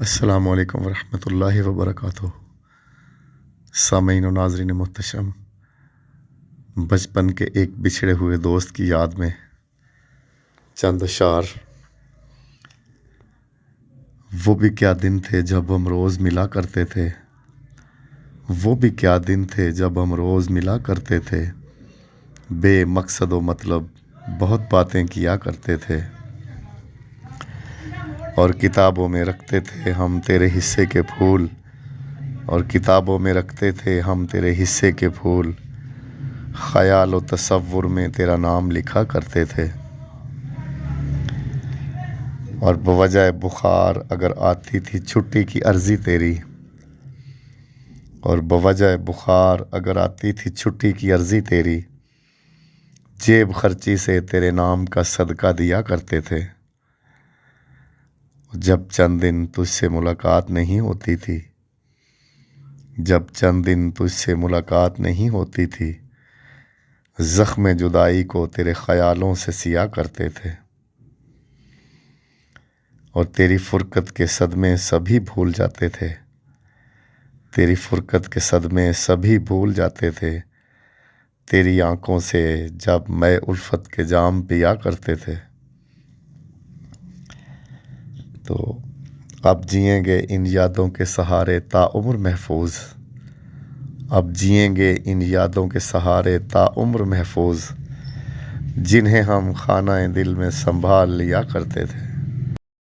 السلام علیکم ورحمۃ اللہ وبرکاتہ۔ سامعین و ناظرین محتشم، بچپن کے ایک بچھڑے ہوئے دوست کی یاد میں چند اشعار۔ وہ بھی کیا دن تھے جب ہم روز ملا کرتے تھے، وہ بھی کیا دن تھے جب ہم روز ملا کرتے تھے، بے مقصد و مطلب بہت باتیں کیا کرتے تھے، اور کتابوں میں رکھتے تھے ہم تیرے حصے کے پھول، اور کتابوں میں رکھتے تھے ہم تیرے حصے کے پھول، خیال و تصور میں تیرا نام لکھا کرتے تھے، اور بوجہ بخار اگر آتی تھی چھٹی کی عرضی تیری، اور بوجہ بخار اگر آتی تھی چھٹی کی عرضی تیری، جیب خرچی سے تیرے نام کا صدقہ دیا کرتے تھے، جب چند دن تجھ سے ملاقات نہیں ہوتی تھی، جب چند دن تجھ سے ملاقات نہیں ہوتی تھی، زخم جدائی کو تیرے خیالوں سے سیا کرتے تھے، اور تیری فرقت کے صدمے سبھی بھول جاتے تھے، تیری فرقت کے صدمے سبھی بھول جاتے تھے، تیری آنکھوں سے جب میں الفت کے جام پیا کرتے تھے۔ تو اب جئیں گے ان یادوں کے سہارے تا عمر محفوظ، اب جئیں گے ان یادوں کے سہارے تا عمر محفوظ، جنہیں ہم خانہ دل میں سنبھال لیا کرتے تھے۔